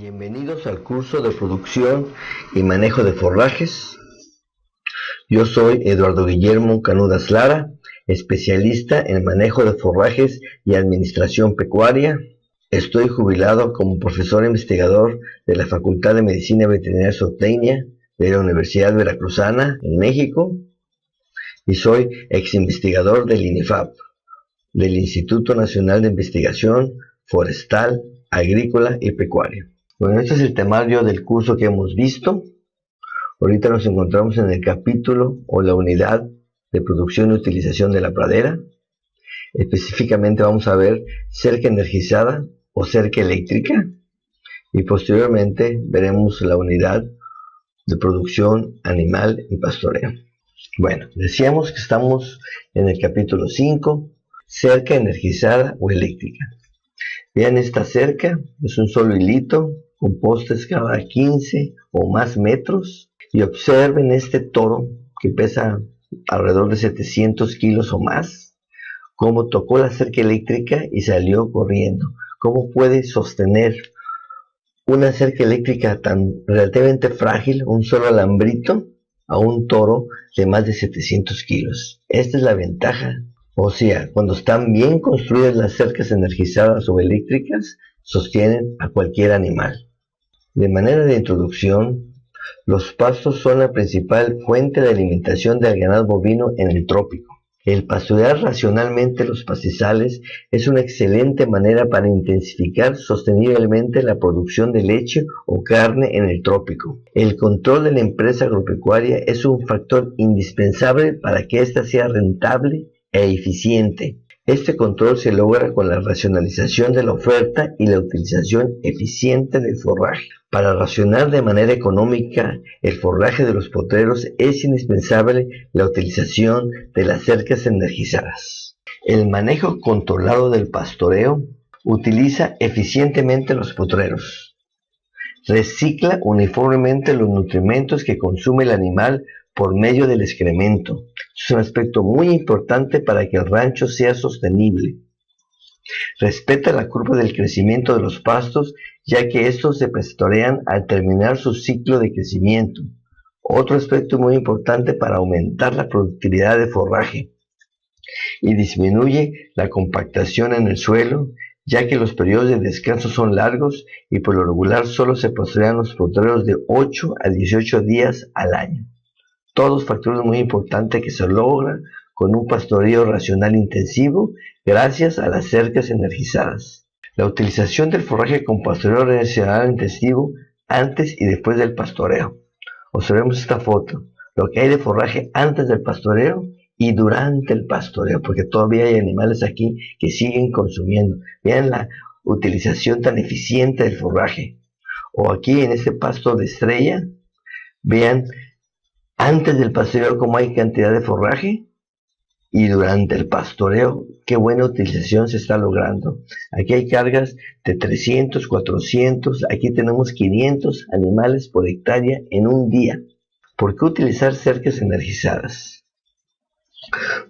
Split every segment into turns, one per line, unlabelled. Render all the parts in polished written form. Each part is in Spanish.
Bienvenidos al curso de producción y manejo de forrajes. Yo soy Eduardo Guillermo Canudas Lara, especialista en manejo de forrajes y administración pecuaria. Estoy jubilado como profesor investigador de la Facultad de Medicina Veterinaria y Zootecnia de la Universidad Veracruzana en México y soy ex investigador del INIFAP, del Instituto Nacional de Investigación Forestal, Agrícola y Pecuaria. Bueno, este es el temario del curso que hemos visto. Ahorita nos encontramos en el capítulo o la unidad de producción y utilización de la pradera. Específicamente vamos a ver cerca energizada o cerca eléctrica. Y posteriormente veremos la unidad de producción animal y pastoreo. Bueno, decíamos que estamos en el capítulo 5, cerca energizada o eléctrica. Vean esta cerca, es un solo hilito con postes cada 15 o más metros, y observen este toro que pesa alrededor de 700 kilos o más, cómo tocó la cerca eléctrica y salió corriendo. ¿Cómo puede sostener una cerca eléctrica tan relativamente frágil, un solo alambrito, a un toro de más de 700 kilos? Esta es la ventaja. O sea, cuando están bien construidas las cercas energizadas o eléctricas, sostienen a cualquier animal. De manera de introducción, los pastos son la principal fuente de alimentación del ganado bovino en el trópico. El pastorear racionalmente los pastizales es una excelente manera para intensificar sosteniblemente la producción de leche o carne en el trópico. El control de la empresa agropecuaria es un factor indispensable para que ésta sea rentable e eficiente. Este control se logra con la racionalización de la oferta y la utilización eficiente del forraje. Para racionar de manera económica el forraje de los potreros es indispensable la utilización de las cercas energizadas. El manejo controlado del pastoreo utiliza eficientemente los potreros. Recicla uniformemente los nutrimentos que consume el animal por medio del excremento. Es un aspecto muy importante para que el rancho sea sostenible. Respeta la curva del crecimiento de los pastos, ya que estos se pastorean al terminar su ciclo de crecimiento. Otro aspecto muy importante para aumentar la productividad de forraje. Y disminuye la compactación en el suelo, ya que los periodos de descanso son largos y por lo regular solo se pastorean los potreros de 8 a 18 días al año. Todos factores muy importantes que se logran con un pastoreo racional intensivo gracias a las cercas energizadas. La utilización del forraje con pastoreo racional intensivo antes y después del pastoreo. Observemos esta foto, lo que hay de forraje antes del pastoreo y durante el pastoreo, porque todavía hay animales aquí que siguen consumiendo. Vean la utilización tan eficiente del forraje. O aquí en este pasto de estrella, vean antes del pastoreo cómo hay cantidad de forraje y durante el pastoreo qué buena utilización se está logrando. Aquí hay cargas de 300, 400, aquí tenemos 500 animales por hectárea en un día. ¿Por qué utilizar cercas energizadas?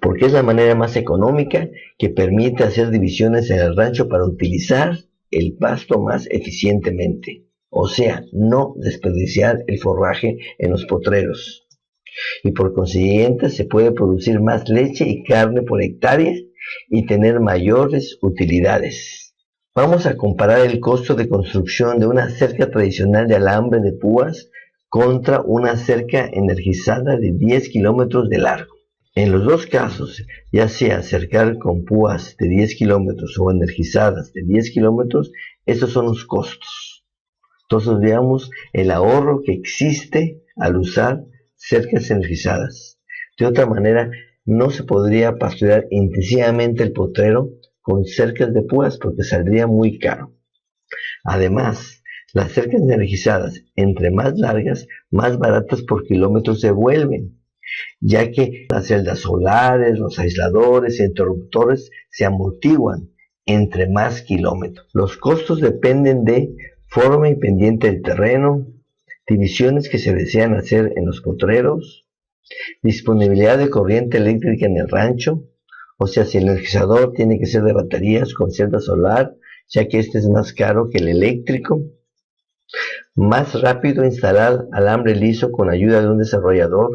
Porque es la manera más económica que permite hacer divisiones en el rancho para utilizar el pasto más eficientemente. O sea, no desperdiciar el forraje en los potreros. Y por consiguiente se puede producir más leche y carne por hectárea y tener mayores utilidades. Vamos a comparar el costo de construcción de una cerca tradicional de alambre de púas contra una cerca energizada de 10 kilómetros de largo. En los dos casos, ya sea cercar con púas de 10 kilómetros o energizadas de 10 kilómetros, estos son los costos. Entonces veamos el ahorro que existe al usar cercas energizadas. De otra manera, no se podría pastorear intensivamente el potrero con cercas de púas porque saldría muy caro. Además, las cercas energizadas, entre más largas, más baratas por kilómetro se vuelven, ya que las celdas solares, los aisladores e interruptores se amortiguan entre más kilómetros. Los costos dependen de forma y pendiente del terreno, divisiones que se desean hacer en los potreros, disponibilidad de corriente eléctrica en el rancho, o sea, si el energizador tiene que ser de baterías con celda solar, ya que este es más caro que el eléctrico, Más rápido instalar alambre liso con ayuda de un desarrollador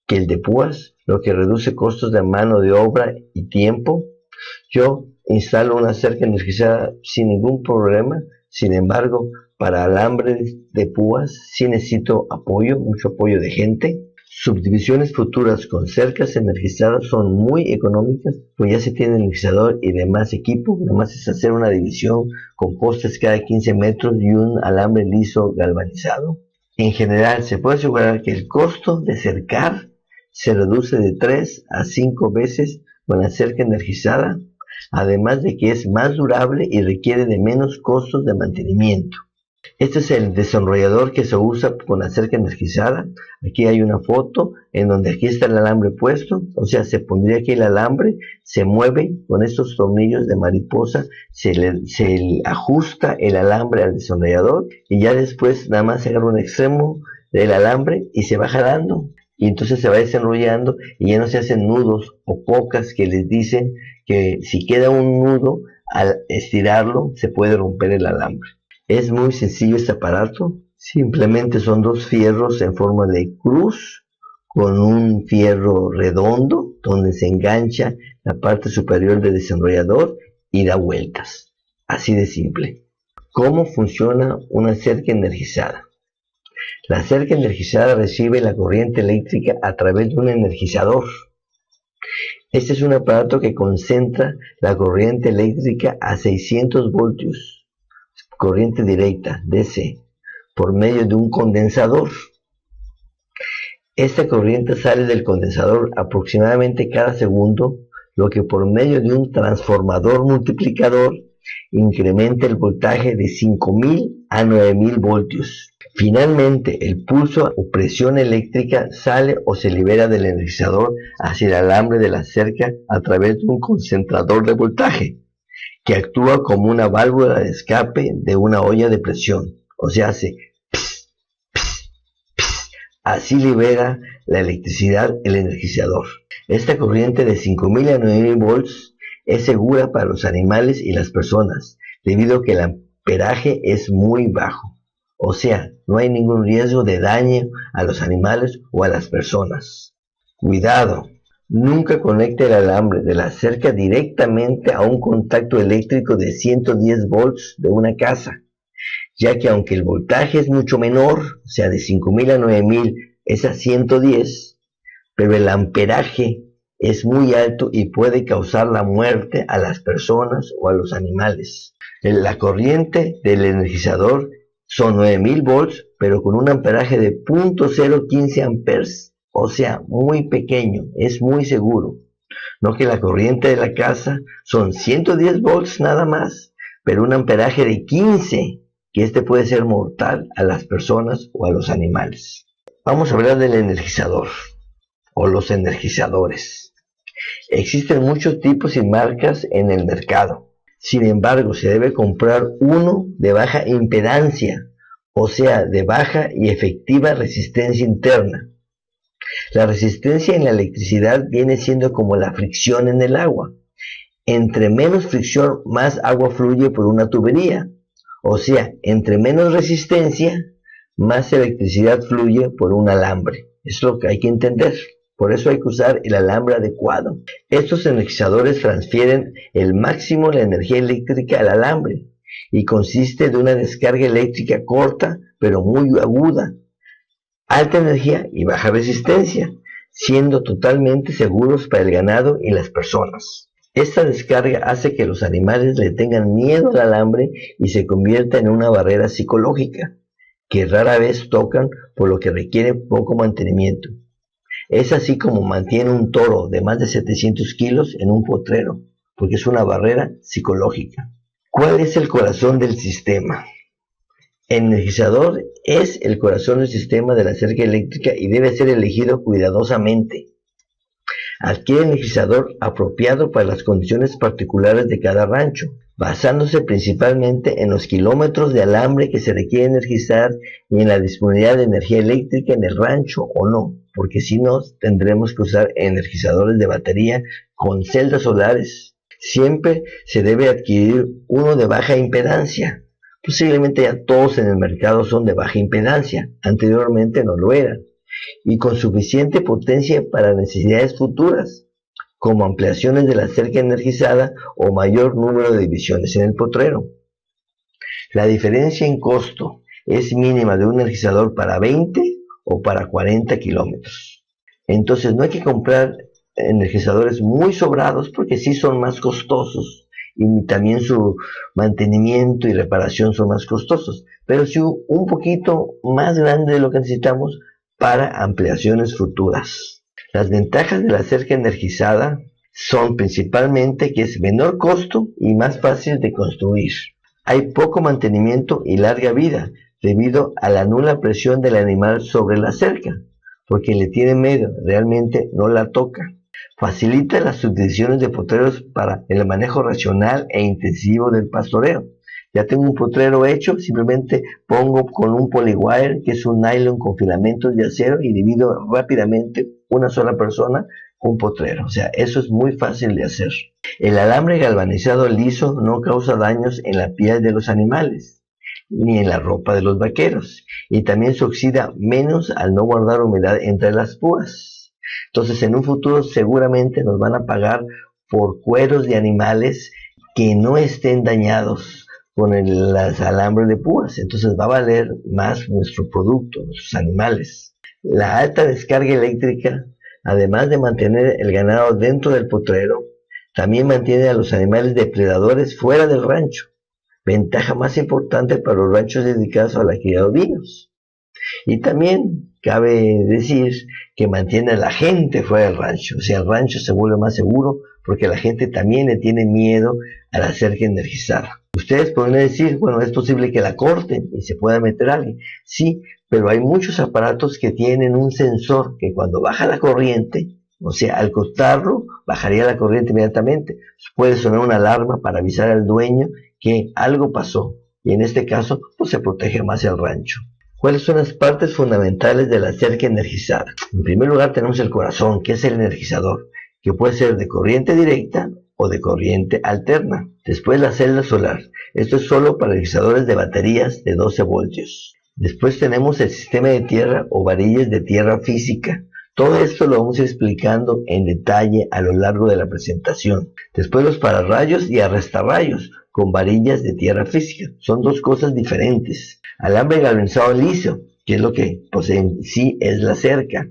que el de púas, lo que reduce costos de mano de obra y tiempo. Yo instalo una cerca energizada sin ningún problema. Sin embargo, para alambre de púas sí necesito apoyo, mucho apoyo de gente. Subdivisiones futuras con cercas energizadas son muy económicas, pues ya se tiene energizador y demás equipo. Nada más es hacer una división con postes cada 15 metros y un alambre liso galvanizado. En general, se puede asegurar que el costo de cercar se reduce de 3 a 5 veces con la cerca energizada, además de que es más durable y requiere de menos costos de mantenimiento. Este es el desenrollador que se usa con la cerca energizada. Aquí hay una foto en donde aquí está el alambre puesto, o sea, se pondría aquí el alambre, se mueve con estos tornillos de mariposa, se le ajusta el alambre al desenrollador y ya después nada más se agarra un extremo del alambre y se va jalando. Y entonces se va desenrollando y ya no se hacen nudos o pocas que les dicen que si queda un nudo, al estirarlo se puede romper el alambre. Es muy sencillo este aparato, simplemente son dos fierros en forma de cruz con un fierro redondo donde se engancha la parte superior del desenrollador y da vueltas. Así de simple. ¿Cómo funciona una cerca energizada? La cerca energizada recibe la corriente eléctrica a través de un energizador. Este es un aparato que concentra la corriente eléctrica a 600 voltios, corriente directa, DC, por medio de un condensador. Esta corriente sale del condensador aproximadamente cada segundo, lo que por medio de un transformador multiplicador incrementa el voltaje de 5000 a 9000 voltios. Finalmente, el pulso o presión eléctrica sale o se libera del energizador hacia el alambre de la cerca a través de un concentrador de voltaje, que actúa como una válvula de escape de una olla de presión, o sea, hace pss, pss, pss. Así libera la electricidad el energizador. Esta corriente de 5000 a 9000 volts es segura para los animales y las personas, debido a que el amperaje es muy bajo. O sea, no hay ningún riesgo de daño a los animales o a las personas. Cuidado, nunca conecte el alambre de la cerca directamente a un contacto eléctrico de 110 volts de una casa, ya que aunque el voltaje es mucho menor, o sea, de 5000 a 9000 es a 110, pero el amperaje es muy alto y puede causar la muerte a las personas o a los animales. La corriente del energizador son 9000 volts, pero con un amperaje de 0.015 amperes, o sea, muy pequeño, es muy seguro. No que la corriente de la casa son 110 volts nada más, pero un amperaje de 15, que este puede ser mortal a las personas o a los animales. Vamos a hablar del energizador, o los energizadores. Existen muchos tipos y marcas en el mercado. Sin embargo, se debe comprar uno de baja impedancia, o sea, de baja y efectiva resistencia interna. La resistencia en la electricidad viene siendo como la fricción en el agua. Entre menos fricción, más agua fluye por una tubería. O sea, entre menos resistencia, más electricidad fluye por un alambre. Es lo que hay que entender. Por eso hay que usar el alambre adecuado. Estos energizadores transfieren el máximo de la energía eléctrica al alambre y consiste de una descarga eléctrica corta pero muy aguda, alta energía y baja resistencia, siendo totalmente seguros para el ganado y las personas. Esta descarga hace que los animales le tengan miedo al alambre y se convierta en una barrera psicológica, que rara vez tocan, por lo que requiere poco mantenimiento. Es así como mantiene un toro de más de 700 kilos en un potrero, porque es una barrera psicológica. ¿Cuál es el corazón del sistema? El energizador es el corazón del sistema de la cerca eléctrica y debe ser elegido cuidadosamente. Adquiere el energizador apropiado para las condiciones particulares de cada rancho, basándose principalmente en los kilómetros de alambre que se requiere energizar y en la disponibilidad de energía eléctrica en el rancho o no, porque si no tendremos que usar energizadores de batería con celdas solares. Siempre se debe adquirir uno de baja impedancia, Posiblemente ya todos en el mercado son de baja impedancia, anteriormente no lo eran, y con suficiente potencia para necesidades futuras, como ampliaciones de la cerca energizada o mayor número de divisiones en el potrero. La diferencia en costo es mínima de un energizador para 20 o para 40 kilómetros. Entonces no hay que comprar energizadores muy sobrados porque sí son más costosos y también su mantenimiento y reparación son más costosos, pero sí un poquito más grande de lo que necesitamos para ampliaciones futuras. Las ventajas de la cerca energizada son principalmente que es menor costo y más fácil de construir. Hay poco mantenimiento y larga vida debido a la nula presión del animal sobre la cerca, porque le tiene miedo, realmente no la toca. Facilita las subdivisiones de potreros para el manejo racional e intensivo del pastoreo. Ya tengo un potrero hecho, simplemente pongo con un polywire, que es un nylon con filamentos de acero, y divido rápidamente una sola persona un potrero. O sea, eso es muy fácil de hacer. El alambre galvanizado liso no causa daños en la piel de los animales, ni en la ropa de los vaqueros, y también se oxida menos al no guardar humedad entre las púas. Entonces, en un futuro seguramente nos van a pagar por cueros de animales que no estén dañados con los alambres de púas. Entonces va a valer más nuestro producto, nuestros animales. La alta descarga eléctrica, además de mantener el ganado dentro del potrero, también mantiene a los animales depredadores fuera del rancho. Ventaja más importante para los ranchos dedicados a la cría de ovinos. Y también cabe decir que mantiene a la gente fuera del rancho. O sea, el rancho se vuelve más seguro porque la gente también le tiene miedo a la cerca energizada. Ustedes podrían decir, bueno, es posible que la corten y se pueda meter a alguien. Sí, pero hay muchos aparatos que tienen un sensor que cuando baja la corriente, o sea, al cortarlo, bajaría la corriente inmediatamente. Puede sonar una alarma para avisar al dueño que algo pasó. Y en este caso, pues se protege más el rancho. ¿Cuáles son las partes fundamentales de la cerca energizada? En primer lugar tenemos el corazón, que es el energizador, que puede ser de corriente directa o de corriente alterna. Después la celda solar. Esto es solo para energizadores de baterías de 12 voltios. Después tenemos el sistema de tierra o varillas de tierra física. Todo esto lo vamos a ir explicando en detalle a lo largo de la presentación. Después los pararrayos y arrestarrayos con varillas de tierra física. Son dos cosas diferentes. Alambre galvanizado liso, que es lo que pues en sí es la cerca.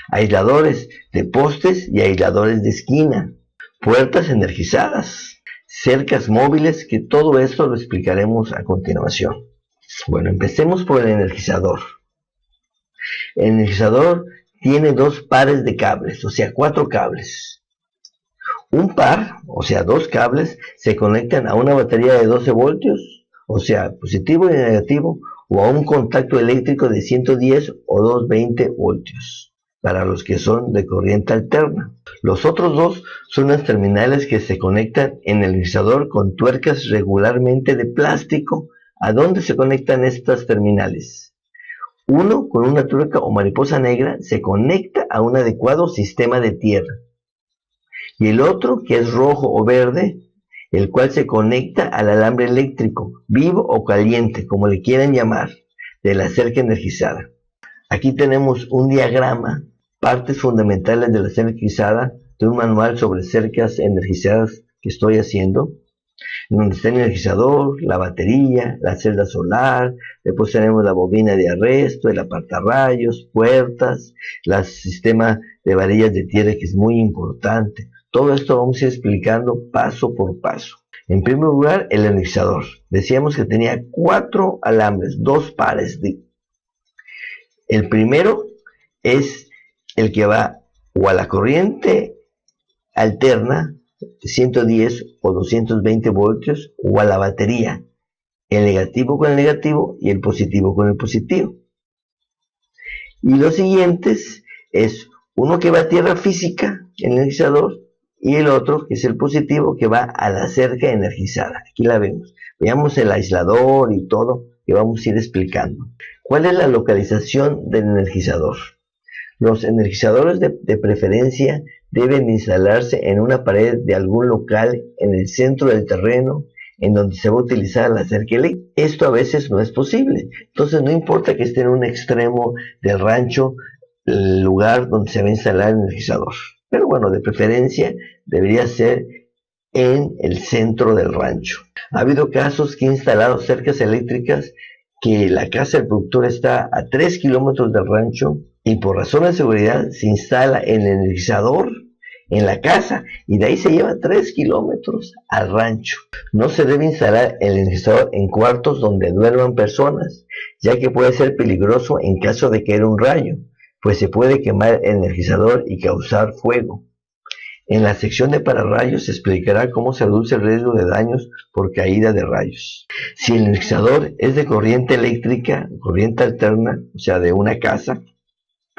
Aisladores de postes y aisladores de esquina. Puertas energizadas. Cercas móviles, que todo esto lo explicaremos a continuación. Bueno, empecemos por el energizador. El energizador tiene dos pares de cables, o sea, 4 cables. Un par, o sea, 2 cables, se conectan a una batería de 12 voltios, o sea, positivo y negativo, o a un contacto eléctrico de 110 o 220 voltios, para los que son de corriente alterna. Los otros dos son las terminales que se conectan en el energizador con tuercas regularmente de plástico. ¿A dónde se conectan estas terminales? Uno, con una tuerca o mariposa negra, se conecta a un adecuado sistema de tierra. Y el otro, que es rojo o verde, el cual se conecta al alambre eléctrico, vivo o caliente, como le quieran llamar, de la cerca energizada. Aquí tenemos un diagrama, partes fundamentales de la cerca energizada, de un manual sobre cercas energizadas que estoy haciendo, en donde está el energizador, la batería, la celda solar, después tenemos la bobina de arresto, el apartarrayos, puertas, el sistema de varillas de tierra, que es muy importante. Todo esto vamos a ir explicando paso por paso. En primer lugar, el energizador. Decíamos que tenía 4 alambres, 2 pares. El primero es el que va o a la corriente alterna, 110 o 220 voltios, o a la batería, el negativo con el negativo y el positivo con el positivo. Y los siguientes es uno que va a tierra física, el energizador, y el otro, que es el positivo, que va a la cerca energizada. Aquí la vemos. Veamos el aislador y todo, que vamos a ir explicando. ¿Cuál es la localización del energizador? Los energizadores de preferencia deben instalarse en una pared de algún local en el centro del terreno, en donde se va a utilizar la cerca eléctrica. Esto a veces no es posible. Entonces no importa que esté en un extremo del rancho, el lugar donde se va a instalar el energizador. Pero bueno, de preferencia debería ser en el centro del rancho. Ha habido casos que he instalado cercas eléctricas que la casa del productor está a 3 kilómetros del rancho y por razones de seguridad se instala el energizador en la casa y de ahí se lleva 3 kilómetros al rancho. No se debe instalar el energizador en cuartos donde duerman personas, ya que puede ser peligroso en caso de caer un rayo, pues se puede quemar el energizador y causar fuego. En la sección de pararrayos se explicará cómo se reduce el riesgo de daños por caída de rayos. Si el energizador es de corriente eléctrica, corriente alterna, o sea, de una casa,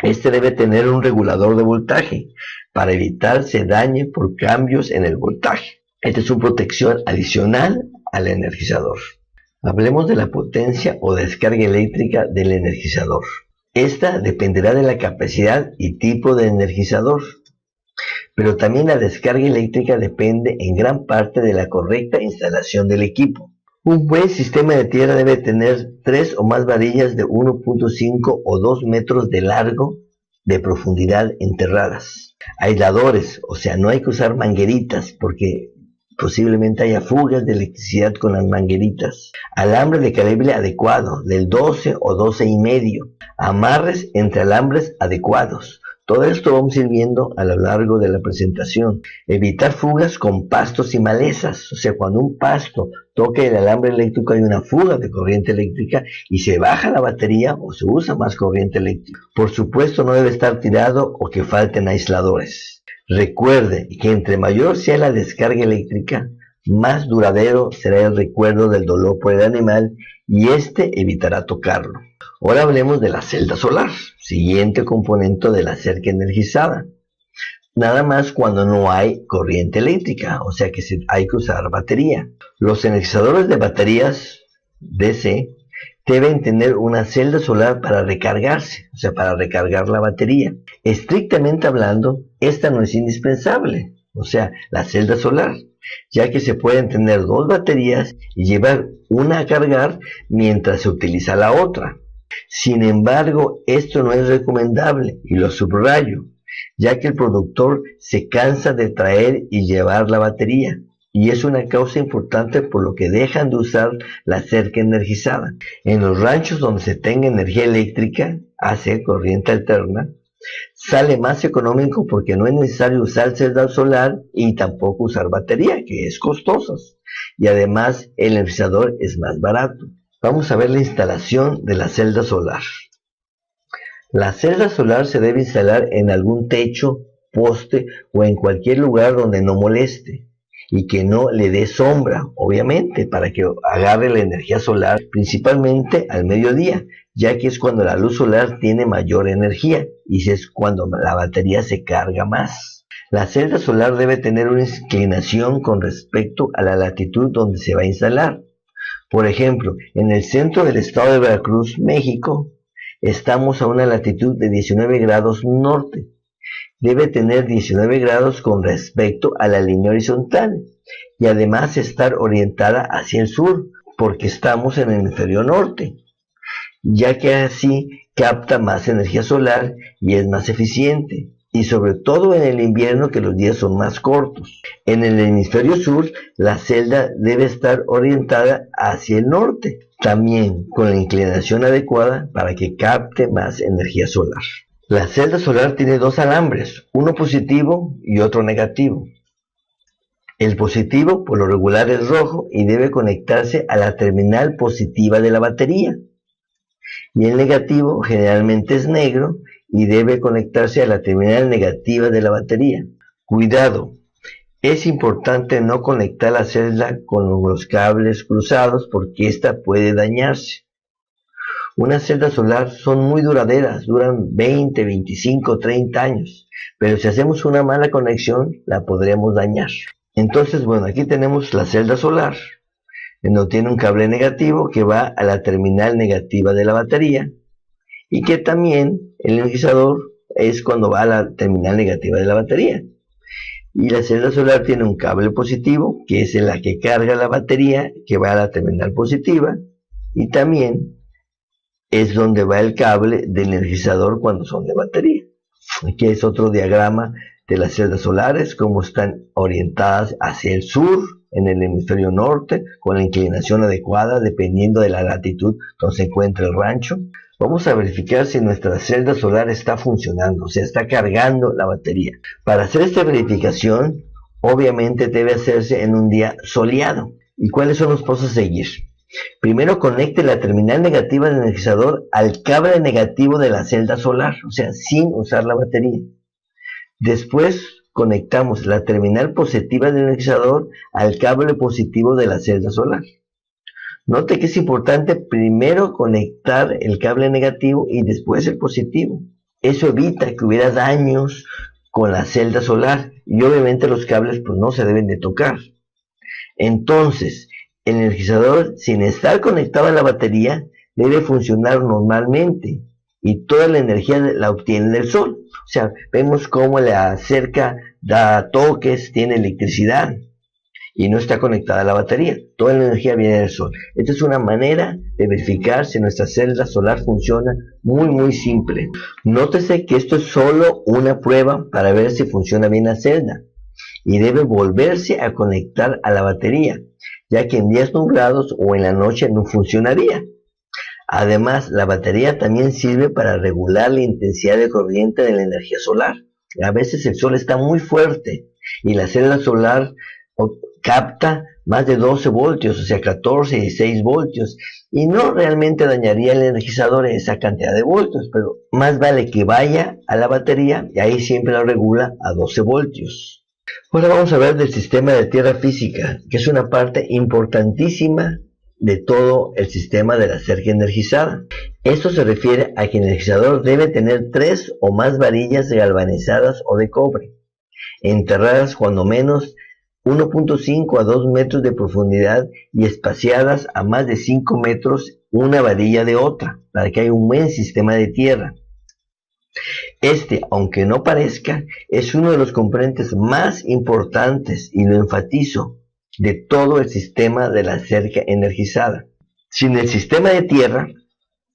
este debe tener un regulador de voltaje para evitar se dañe por cambios en el voltaje. Esta es una protección adicional al energizador. Hablemos de la potencia o descarga eléctrica del energizador. Esta dependerá de la capacidad y tipo de energizador, pero también la descarga eléctrica depende en gran parte de la correcta instalación del equipo. Un buen sistema de tierra debe tener 3 o más varillas de 1.5 o 2 metros de largo de profundidad enterradas. Aisladores, o sea, no hay que usar mangueritas porque posiblemente haya fugas de electricidad con las mangueritas. Alambre de calibre adecuado, del 12 o 12 y medio. Amarres entre alambres adecuados. Todo esto vamos a ir viendo a lo largo de la presentación. Evitar fugas con pastos y malezas. O sea, cuando un pasto toca el alambre eléctrico hay una fuga de corriente eléctrica y se baja la batería o se usa más corriente eléctrica. Por supuesto no debe estar tirado o que falten aisladores. Recuerde que entre mayor sea la descarga eléctrica, más duradero será el recuerdo del dolor por el animal y este evitará tocarlo. Ahora hablemos de la celda solar, siguiente componente de la cerca energizada. Nada más cuando no hay corriente eléctrica, o sea que hay que usar batería. Los energizadores de baterías DC deben tener una celda solar para recargarse, o sea, para recargar la batería. Estrictamente hablando, esta no es indispensable, o sea, la celda solar, ya que se pueden tener 2 baterías y llevar una a cargar mientras se utiliza la otra. Sin embargo, esto no es recomendable y lo subrayo, ya que el productor se cansa de traer y llevar la batería y es una causa importante por lo que dejan de usar la cerca energizada. En los ranchos donde se tenga energía eléctrica, AC, corriente alterna, sale más económico porque no es necesario usar celda solar y tampoco usar batería, que es costosa, y además el energizador es más barato. Vamos a ver la instalación de la celda solar. La celda solar se debe instalar en algún techo, poste o en cualquier lugar donde no moleste y que no le dé sombra, obviamente, para que agarre la energía solar, principalmente al mediodía, ya que es cuando la luz solar tiene mayor energía y es cuando la batería se carga más. La celda solar debe tener una inclinación con respecto a la latitud donde se va a instalar. Por ejemplo, en el centro del estado de Veracruz, México, estamos a una latitud de 19 grados norte. Debe tener 19 grados con respecto a la línea horizontal y además estar orientada hacia el sur, porque estamos en el hemisferio norte, ya que así capta más energía solar y es más eficiente. Y sobre todo en el invierno que los días son más cortos. En el hemisferio sur, la celda debe estar orientada hacia el norte, también con la inclinación adecuada para que capte más energía solar. La celda solar tiene 2 alambres, uno positivo y otro negativo. El positivo por lo regular es rojo y debe conectarse a la terminal positiva de la batería. Y el negativo generalmente es negro y debe conectarse a la terminal negativa de la batería. Cuidado, es importante no conectar la celda con los cables cruzados porque esta puede dañarse. Unas celdas solar son muy duraderas, duran 20, 25, 30 años, pero si hacemos una mala conexión la podremos dañar. Entonces, bueno, aquí tenemos la celda solar, en donde tiene un cable negativo que va a la terminal negativa de la batería y que también el energizador es cuando va a la terminal negativa de la batería. Y la celda solar tiene un cable positivo, que es la que carga la batería, que va a la terminal positiva, y también es donde va el cable de energizador cuando son de batería. Aquí es otro diagrama de las celdas solares, cómo están orientadas hacia el sur, en el hemisferio norte, con la inclinación adecuada, dependiendo de la latitud donde se encuentra el rancho. Vamos a verificar si nuestra celda solar está funcionando, o sea, está cargando la batería. Para hacer esta verificación, obviamente debe hacerse en un día soleado. ¿Y cuáles son los pasos a seguir? Primero, conecte la terminal negativa del energizador al cable negativo de la celda solar, o sea, sin usar la batería. Después, conectamos la terminal positiva del energizador al cable positivo de la celda solar. Note que es importante primero conectar el cable negativo y después el positivo. Eso evita que hubiera daños con la celda solar y obviamente los cables pues no se deben de tocar. Entonces, el energizador, sin estar conectado a la batería, debe funcionar normalmente y toda la energía la obtiene del sol. O sea, vemos cómo la cerca da toques, tiene electricidad y no está conectada a la batería. Toda la energía viene del sol. Esta es una manera de verificar si nuestra celda solar funciona muy simple. Nótese que esto es solo una prueba para ver si funciona bien la celda y debe volverse a conectar a la batería, ya que en días nublados o en la noche no funcionaría. Además, la batería también sirve para regular la intensidad de corriente de la energía solar. A veces el sol está muy fuerte y la celda solar capta más de 12 voltios, o sea, 14 y 16 voltios, y no realmente dañaría el energizador en esa cantidad de voltios, pero más vale que vaya a la batería y ahí siempre la regula a 12 voltios. Ahora vamos a ver del sistema de tierra física, que es una parte importantísima de todo el sistema de la cerca energizada. Esto se refiere a que el energizador debe tener 3 o más varillas galvanizadas o de cobre, enterradas cuando menos 1.5 a 2 metros de profundidad y espaciadas a más de 5 metros una varilla de otra, para que haya un buen sistema de tierra. Este, aunque no parezca, es uno de los componentes más importantes, y lo enfatizo, de todo el sistema de la cerca energizada. Sin el sistema de tierra,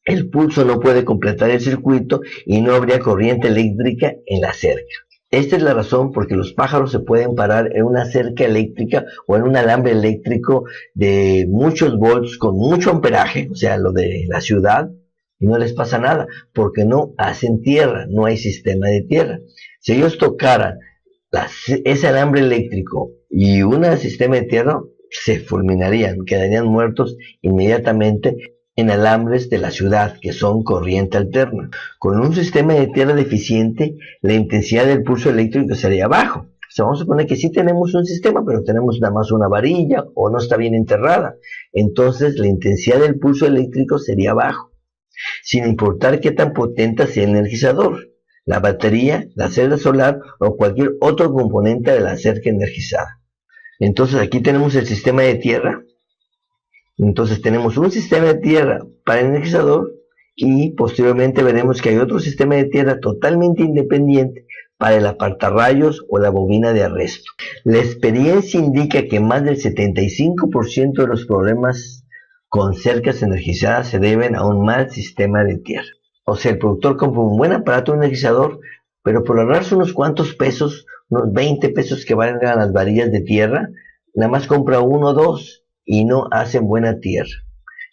el pulso no puede completar el circuito y no habría corriente eléctrica en la cerca. Esta es la razón por que los pájaros se pueden parar en una cerca eléctrica o en un alambre eléctrico de muchos volts con mucho amperaje, o sea, lo de la ciudad, y no les pasa nada, porque no hacen tierra, no hay sistema de tierra. Si ellos tocaran ese alambre eléctrico y un sistema de tierra, se fulminarían, quedarían muertos inmediatamente en alambres de la ciudad, que son corriente alterna. Con un sistema de tierra deficiente, la intensidad del pulso eléctrico sería bajo. O sea, vamos a suponer que sí tenemos un sistema, pero tenemos nada más una varilla o no está bien enterrada. Entonces, la intensidad del pulso eléctrico sería bajo, sin importar qué tan potente sea el energizador, la batería, la celda solar o cualquier otro componente de la cerca energizada. Entonces, aquí tenemos el sistema de tierra. Entonces tenemos un sistema de tierra para el energizador y posteriormente veremos que hay otro sistema de tierra totalmente independiente para el apartarrayos o la bobina de arresto. La experiencia indica que más del 75% de los problemas con cercas energizadas se deben a un mal sistema de tierra. O sea, el productor compra un buen aparato energizador, pero por ahorrarse unos cuantos pesos, unos 20 pesos que valgan las varillas de tierra, nada más compra uno o dos y no hacen buena tierra.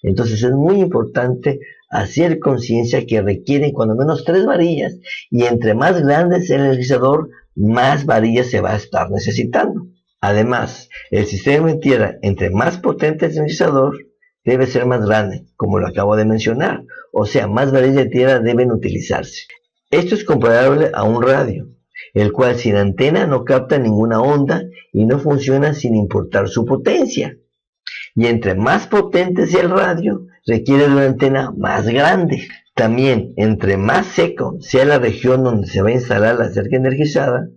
Entonces es muy importante hacer conciencia que requieren cuando menos 3 varillas, y entre más grande es el energizador, más varillas se va a estar necesitando. Además, el sistema de tierra, entre más potente es el energizador, debe ser más grande, como lo acabo de mencionar, o sea, más varillas de tierra deben utilizarse. Esto es comparable a un radio, el cual sin antena no capta ninguna onda y no funciona sin importar su potencia. Y entre más potente sea el radio, requiere de una antena más grande. También, entre más seco sea la región donde se va a instalar la cerca energizada,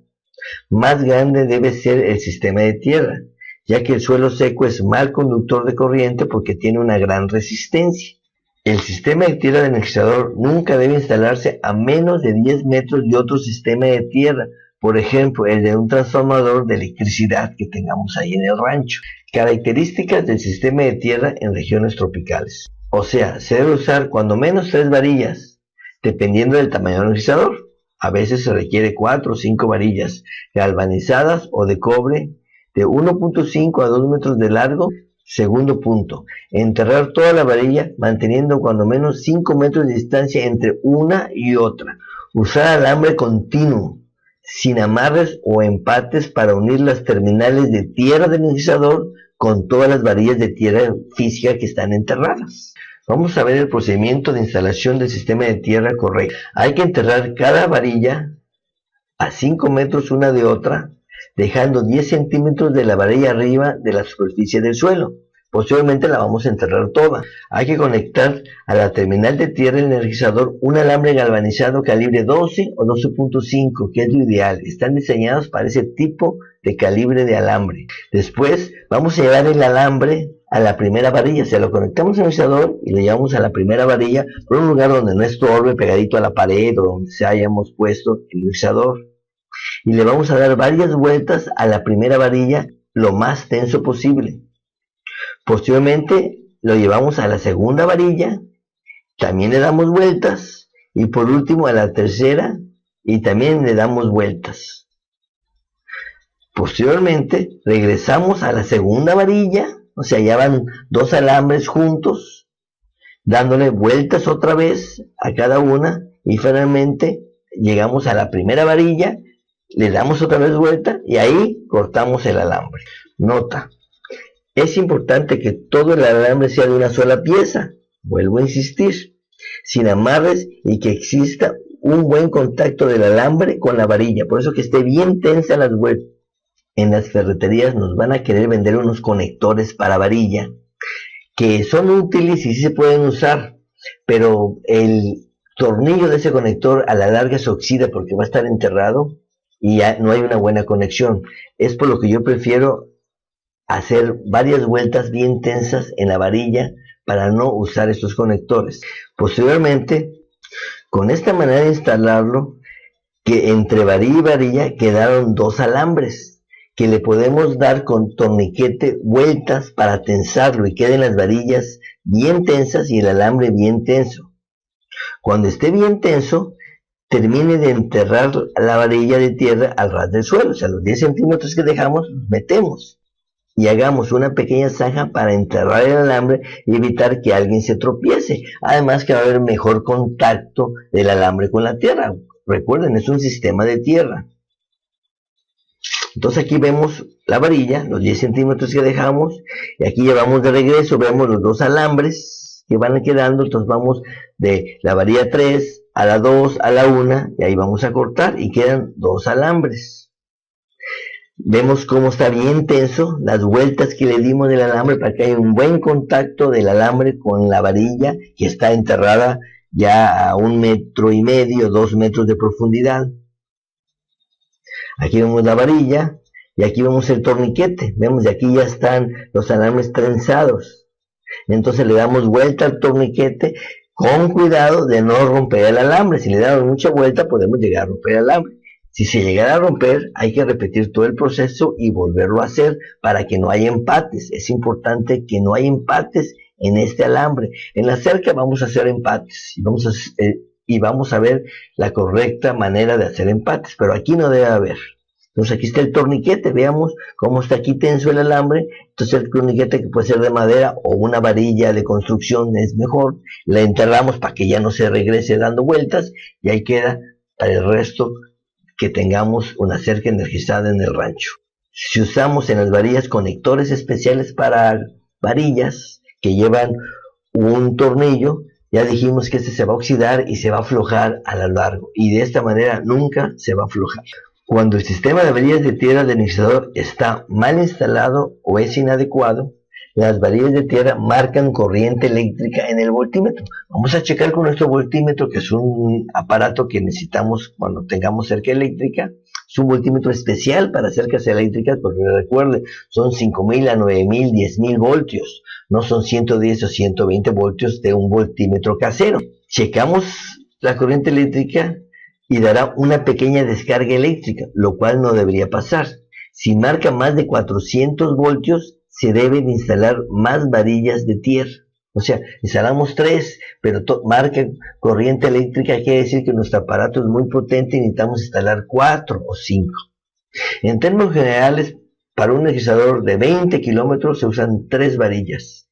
más grande debe ser el sistema de tierra, ya que el suelo seco es mal conductor de corriente porque tiene una gran resistencia. El sistema de tierra del energizador nunca debe instalarse a menos de 10 metros de otro sistema de tierra, Por ejemplo, el de un transformador de electricidad que tengamos ahí en el rancho. Características del sistema de tierra en regiones tropicales. O sea, se debe usar cuando menos 3 varillas, dependiendo del tamaño del energizador. A veces se requiere 4 o 5 varillas galvanizadas o de cobre de 1.5 a 2 metros de largo. Segundo punto, enterrar toda la varilla manteniendo cuando menos 5 metros de distancia entre una y otra. Usar alambre continuo, sin amarres o empates para unir las terminales de tierra del energizador con todas las varillas de tierra física que están enterradas. Vamos a ver el procedimiento de instalación del sistema de tierra correcto. Hay que enterrar cada varilla a 5 metros una de otra, dejando 10 centímetros de la varilla arriba de la superficie del suelo. Posteriormente la vamos a enterrar toda. Hay que conectar a la terminal de tierra del energizador un alambre galvanizado calibre 12 o 12.5, que es lo ideal. Están diseñados para ese tipo de calibre de alambre. Después vamos a llevar el alambre a la primera varilla. Se lo conectamos al energizador y lo llevamos a la primera varilla por un lugar donde no estorbe, pegadito a la pared o donde se hayamos puesto el energizador. Y le vamos a dar varias vueltas a la primera varilla lo más tenso posible. Posteriormente lo llevamos a la segunda varilla, también le damos vueltas, y por último a la tercera y también le damos vueltas. Posteriormente regresamos a la segunda varilla, o sea, ya van 2 alambres juntos, dándole vueltas otra vez a cada una, y finalmente llegamos a la primera varilla, le damos otra vez vuelta y ahí cortamos el alambre. Nota: es importante que todo el alambre sea de una sola pieza, vuelvo a insistir, sin amarres y que exista un buen contacto del alambre con la varilla, por eso que esté bien tensa las vueltas. En las ferreterías nos van a querer vender unos conectores para varilla, que son útiles y sí se pueden usar, pero el tornillo de ese conector a la larga se oxida porque va a estar enterrado y ya no hay una buena conexión. Es por lo que yo prefiero hacer varias vueltas bien tensas en la varilla para no usar estos conectores. Posteriormente, con esta manera de instalarlo, que entre varilla y varilla quedaron 2 alambres que le podemos dar con torniquete vueltas para tensarlo y queden las varillas bien tensas y el alambre bien tenso. Cuando esté bien tenso, termine de enterrar la varilla de tierra al ras del suelo, o sea, los 10 centímetros que dejamos los metemos y hagamos una pequeña zanja para enterrar el alambre y evitar que alguien se tropiece. Además que va a haber mejor contacto del alambre con la tierra. Recuerden, es un sistema de tierra. Entonces aquí vemos la varilla, los 10 centímetros que dejamos, y aquí llevamos de regreso, vemos los 2 alambres que van quedando. Entonces vamos de la varilla 3 a la 2 a la 1 y ahí vamos a cortar y quedan 2 alambres. Vemos cómo está bien tenso, las vueltas que le dimos del alambre para que haya un buen contacto del alambre con la varilla que está enterrada ya a 1,5 metros, 2 metros de profundidad. Aquí vemos la varilla y aquí vemos el torniquete. Vemos, de aquí ya están los alambres trenzados. Entonces le damos vuelta al torniquete con cuidado de no romper el alambre. Si le damos mucha vuelta podemos llegar a romper el alambre. Si se llegara a romper, hay que repetir todo el proceso y volverlo a hacer para que no haya empates. Es importante que no haya empates en este alambre. En la cerca vamos a hacer empates y vamos a ver la correcta manera de hacer empates, pero aquí no debe haber. Entonces aquí está el torniquete, veamos cómo está aquí tenso el alambre. Entonces el torniquete, que puede ser de madera o una varilla de construcción, es mejor. La enterramos para que ya no se regrese dando vueltas y ahí queda para el resto que tengamos una cerca energizada en el rancho. Si usamos en las varillas conectores especiales para varillas que llevan un tornillo, ya dijimos que este se va a oxidar y se va a aflojar a lo largo, y de esta manera nunca se va a aflojar. Cuando el sistema de varillas de tierra del energizador está mal instalado o es inadecuado, las varillas de tierra marcan corriente eléctrica en el voltímetro. Vamos a checar con nuestro voltímetro, que es un aparato que necesitamos cuando tengamos cerca eléctrica. Es un voltímetro especial para cercas eléctricas, porque recuerde, son 5.000 a 9.000, 10.000 voltios. No son 110 o 120 voltios de un voltímetro casero. Checamos la corriente eléctrica y dará una pequeña descarga eléctrica, lo cual no debería pasar. Si marca más de 400 voltios, se deben instalar más varillas de tierra. O sea, instalamos 3, pero marca corriente eléctrica, quiere decir que nuestro aparato es muy potente y necesitamos instalar 4 o 5. En términos generales, para un energizador de 20 kilómetros se usan 3 varillas.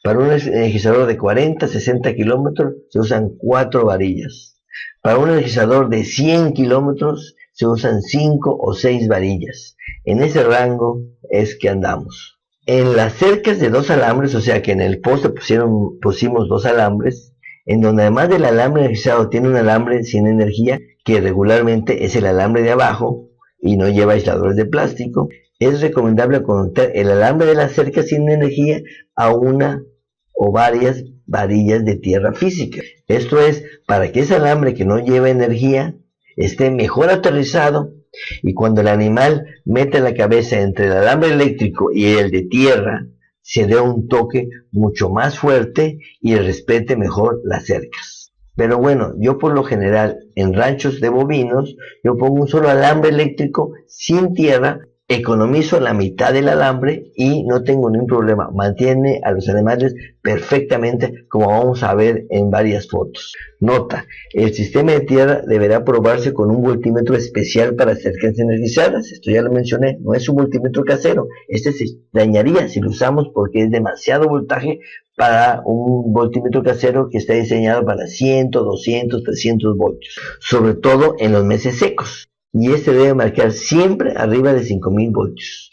Para un energizador de 40, 60 kilómetros se usan 4 varillas. Para un energizador de 100 kilómetros se usan 5 o 6 varillas. En ese rango es que andamos. En las cercas de 2 alambres, o sea que en el poste pusimos 2 alambres, en donde además del alambre energizado tiene un alambre sin energía, que regularmente es el alambre de abajo y no lleva aisladores de plástico, es recomendable conectar el alambre de la cerca sin energía a una o varias varillas de tierra física. Esto es para que ese alambre que no lleva energía esté mejor aterrizado, y cuando el animal mete la cabeza entre el alambre eléctrico y el de tierra, se dé un toque mucho más fuerte y respete mejor las cercas. Pero bueno, yo por lo general en ranchos de bovinos, yo pongo un solo alambre eléctrico sin tierra, economizo la mitad del alambre y no tengo ningún problema. Mantiene a los animales perfectamente, como vamos a ver en varias fotos. Nota, el sistema de tierra deberá probarse con un voltímetro especial para cercas energizadas. Esto ya lo mencioné, no es un voltímetro casero. Este se dañaría si lo usamos porque es demasiado voltaje para un voltímetro casero que está diseñado para 100, 200, 300 voltios. Sobre todo en los meses secos. Y este debe marcar siempre arriba de 5000 voltios.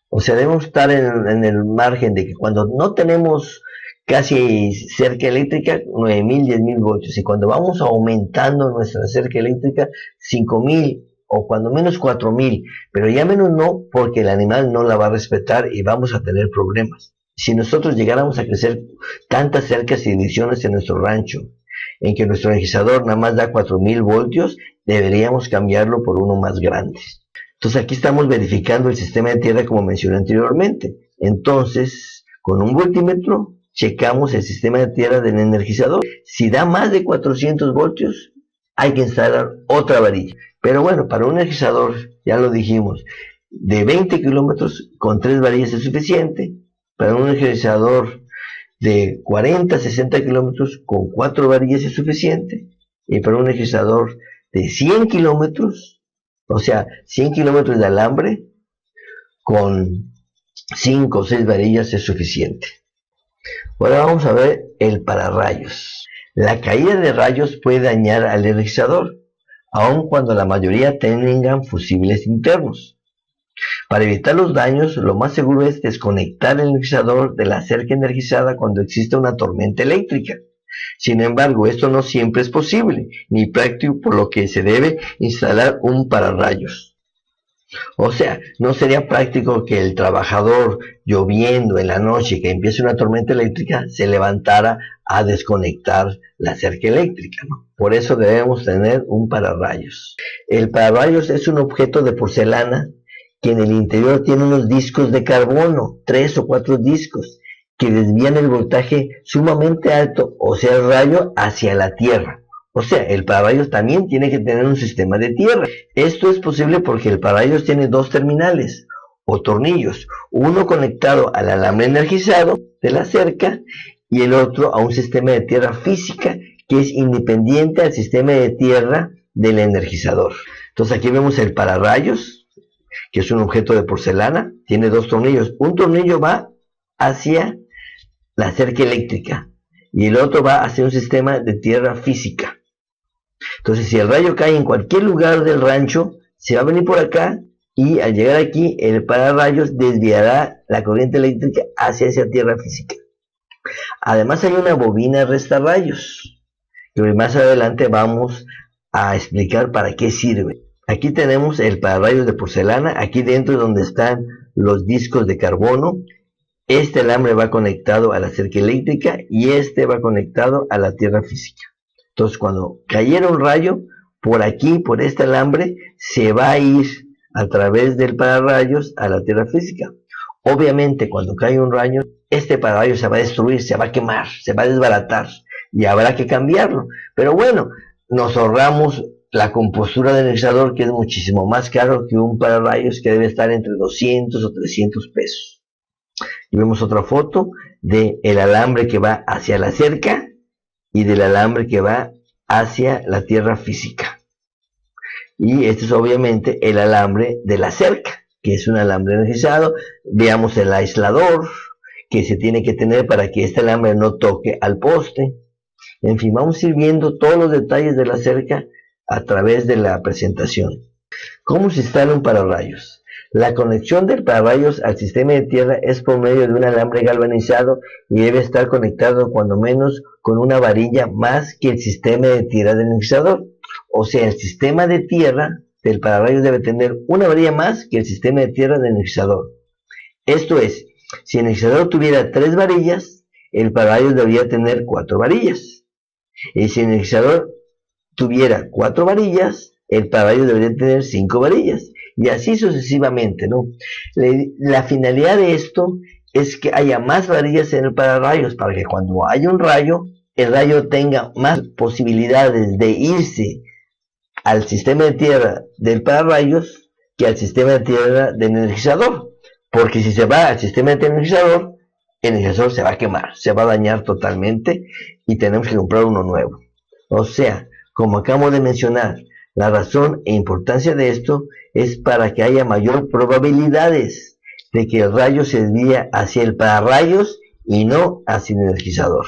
O sea, debemos estar en el margen de que cuando no tenemos casi cerca eléctrica, 9000, 10000 voltios. Y cuando vamos aumentando nuestra cerca eléctrica, 5000 o cuando menos 4000. Pero ya menos no, porque el animal no la va a respetar y vamos a tener problemas. Si nosotros llegáramos a crecer tantas cercas y divisiones en nuestro rancho, en que nuestro energizador nada más da 4000 voltios, deberíamos cambiarlo por uno más grande. Entonces aquí estamos verificando el sistema de tierra como mencioné anteriormente. Entonces, con un voltímetro, checamos el sistema de tierra del energizador. Si da más de 400 voltios, hay que instalar otra varilla. Pero bueno, para un energizador, ya lo dijimos, de 20 kilómetros, con 3 varillas es suficiente. Para un energizador de 40, 60 kilómetros, con 4 varillas es suficiente. Y para un energizador de 100 kilómetros, o sea, 100 kilómetros de alambre, con 5 o 6 varillas es suficiente. Ahora vamos a ver el pararrayos. La caída de rayos puede dañar al energizador, aun cuando la mayoría tengan fusibles internos. Para evitar los daños, lo más seguro es desconectar el energizador de la cerca energizada cuando existe una tormenta eléctrica. Sin embargo, esto no siempre es posible, ni práctico, por lo que se debe instalar un pararrayos. O sea, no sería práctico que el trabajador, lloviendo en la noche, que empiece una tormenta eléctrica, se levantara a desconectar la cerca eléctrica, ¿no? Por eso debemos tener un pararrayos. El pararrayos es un objeto de porcelana que en el interior tiene unos discos de carbono, 3 o 4 discos, que desvían el voltaje sumamente alto, o sea, el rayo hacia la tierra. O sea, el pararrayos también tiene que tener un sistema de tierra. Esto es posible porque el pararrayos tiene 2 terminales o tornillos, uno conectado al alambre energizado de la cerca y el otro a un sistema de tierra física que es independiente al sistema de tierra del energizador. Entonces aquí vemos el pararrayos, que es un objeto de porcelana, tiene 2 tornillos. Un tornillo va hacia la cerca eléctrica y el otro va hacia un sistema de tierra física. Entonces, si el rayo cae en cualquier lugar del rancho, se va a venir por acá y al llegar aquí, el pararrayos desviará la corriente eléctrica hacia esa tierra física. Además, hay una bobina restarrayos, que más adelante vamos a explicar para qué sirve. Aquí tenemos el pararrayos de porcelana, aquí dentro es donde están los discos de carbono. Este alambre va conectado a la cerca eléctrica y este va conectado a la tierra física. Entonces, cuando cayera un rayo, por aquí, por este alambre, se va a ir a través del pararrayos a la tierra física. Obviamente, cuando cae un rayo, este pararrayos se va a destruir, se va a quemar, se va a desbaratar y habrá que cambiarlo. Pero bueno, nos ahorramos la compostura del energizador, que es muchísimo más caro que un pararrayos, que debe estar entre 200 o 300 pesos. Y vemos otra foto del alambre que va hacia la cerca y del alambre que va hacia la tierra física. Y este es obviamente el alambre de la cerca, que es un alambre energizado. Veamos el aislador que se tiene que tener para que este alambre no toque al poste. En fin, vamos a ir viendo todos los detalles de la cerca a través de la presentación. ¿Cómo se instala un pararrayos? La conexión del pararrayos al sistema de tierra es por medio de un alambre galvanizado y debe estar conectado cuando menos con una varilla más que el sistema de tierra del energizador. O sea, el sistema de tierra del pararrayos debe tener una varilla más que el sistema de tierra del energizador. Esto es, si el energizador tuviera 3 varillas, el pararrayos debería tener 4 varillas. Y si el energizador tuviera 4 varillas, el pararrayos debería tener 5 varillas. Y así sucesivamente, ¿no? La finalidad de esto es que haya más varillas en el pararrayos, para que cuando haya un rayo, el rayo tenga más posibilidades de irse al sistema de tierra del pararrayos que al sistema de tierra del energizador. Porque si se va al sistema de energizador, el energizador se va a quemar, se va a dañar totalmente y tenemos que comprar uno nuevo. O sea, como acabo de mencionar, la razón e importancia de esto es para que haya mayor probabilidades de que el rayo se desvíe hacia el pararrayos y no hacia el energizador.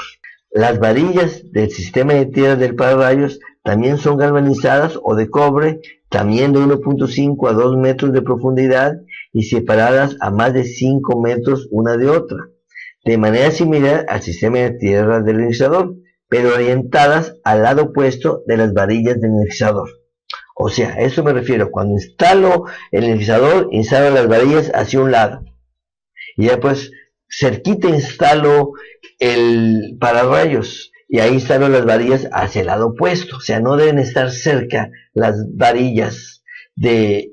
Las varillas del sistema de tierra del pararrayos también son galvanizadas o de cobre, también de 1.5 a 2 metros de profundidad y separadas a más de 5 metros una de otra, de manera similar al sistema de tierra del energizador, pero orientadas al lado opuesto de las varillas del energizador. O sea, a eso me refiero. Cuando instalo el energizador, instalo las varillas hacia un lado. Y ya pues, cerquita instalo el pararrayos. Y ahí instalo las varillas hacia el lado opuesto. O sea, no deben estar cerca las varillas del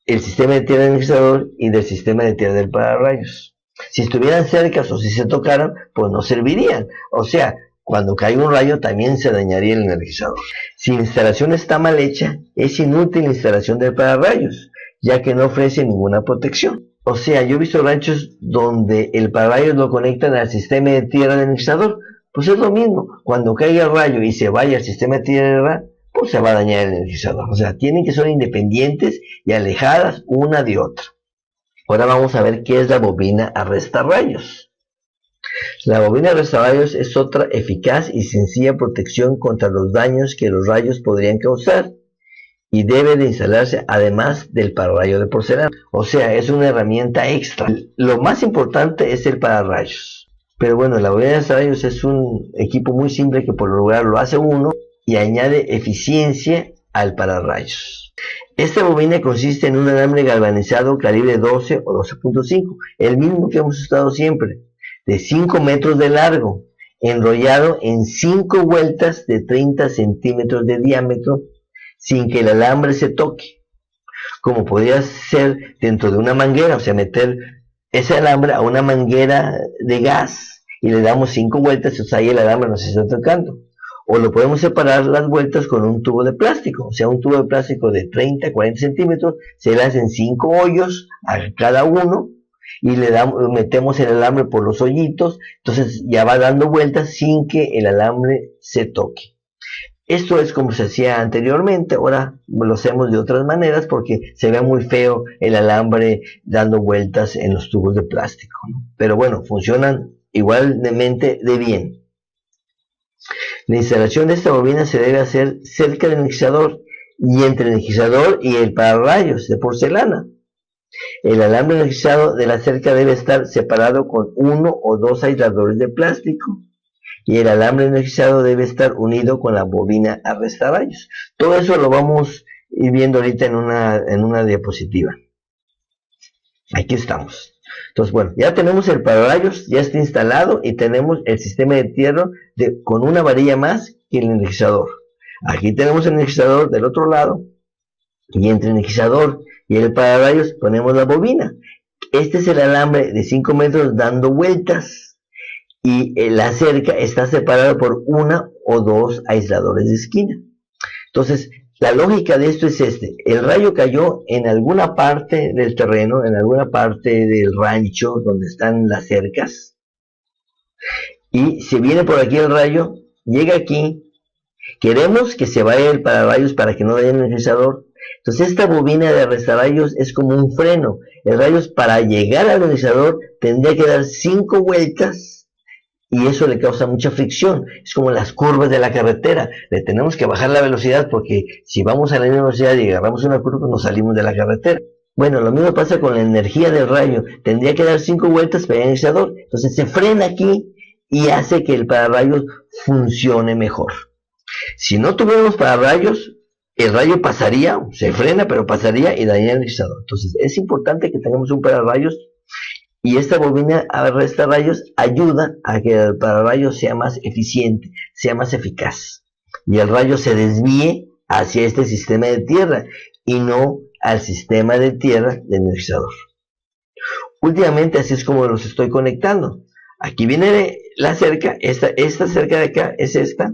sistema de tierra del energizador y del sistema de tierra del pararrayos. Si estuvieran cerca o si se tocaran, pues no servirían. O sea, cuando caiga un rayo también se dañaría el energizador. Si la instalación está mal hecha, es inútil la instalación del pararrayos, ya que no ofrece ninguna protección. O sea, yo he visto ranchos donde el pararrayos lo conectan al sistema de tierra del energizador. Pues es lo mismo, cuando caiga el rayo y se vaya al sistema de tierra, pues se va a dañar el energizador. O sea, tienen que ser independientes y alejadas una de otra. Ahora vamos a ver qué es la bobina arrestarrayos. La bobina arrestarrayos es otra eficaz y sencilla protección contra los daños que los rayos podrían causar y debe de instalarse además del pararrayo de porcelana. O sea, es una herramienta extra. Lo más importante es el pararrayos. Pero bueno, la bobina arrestarrayos es un equipo muy simple que por lo general lo hace uno y añade eficiencia al pararrayos. Esta bobina consiste en un alambre galvanizado calibre 12 o 12.5, el mismo que hemos usado siempre, de 5 metros de largo, enrollado en 5 vueltas de 30 centímetros de diámetro, sin que el alambre se toque, como podría ser dentro de una manguera. O sea, meter ese alambre a una manguera de gas y le damos 5 vueltas, o sea, ahí el alambre no se está tocando. O lo podemos separar las vueltas con un tubo de plástico, o sea, un tubo de plástico de 30 a 40 centímetros, se le hacen 5 hoyos a cada uno, y metemos el alambre por los hoyitos, entonces ya va dando vueltas sin que el alambre se toque. Esto es como se hacía anteriormente, ahora lo hacemos de otras maneras porque se ve muy feo el alambre dando vueltas en los tubos de plástico, ¿no? Pero bueno, funcionan igualmente de bien. La instalación de esta bobina se debe hacer cerca del energizador y entre el energizador y el pararrayos de porcelana. El alambre energizado de la cerca debe estar separado con 1 o 2 aisladores de plástico y el alambre energizado debe estar unido con la bobina arrestarrayos. Todo eso lo vamos a ir viendo ahorita en una diapositiva. Aquí estamos. Entonces, bueno, ya tenemos el pararrayos, ya está instalado y tenemos el sistema de tierra con una varilla más que el energizador. Aquí tenemos el energizador del otro lado y entre el energizador y el pararrayos ponemos la bobina. Este es el alambre de 5 metros dando vueltas y la cerca está separada por 1 o 2 aisladores de esquina. Entonces, La lógica de esto es el rayo cayó en alguna parte del terreno, en alguna parte del rancho donde están las cercas, y si viene por aquí el rayo, llega aquí, queremos que se vaya el pararrayos para que no vaya el ionizador. Entonces esta bobina de arrastrarrayos es como un freno. El rayo para llegar al ionizador tendría que dar 5 vueltas y eso le causa mucha fricción. Es como las curvas de la carretera. Le tenemos que bajar la velocidad porque si vamos a la misma velocidad y agarramos una curva nos salimos de la carretera. Bueno, lo mismo pasa con la energía del rayo. Tendría que dar 5 vueltas para el ionizador. Entonces se frena aquí y hace que el pararrayos funcione mejor. Si no tuviéramos pararrayos, el rayo pasaría, se frena, pero pasaría y dañaría el ionizador. Entonces es importante que tengamos un pararrayos y esta bobina arrastrarrayos ayuda a que el pararrayos sea más eficiente, sea más eficaz. Y el rayo se desvíe hacia este sistema de tierra y no al sistema de tierra del ionizador. Últimamente así es como los estoy conectando. Aquí viene la cerca, esta cerca de acá es esta.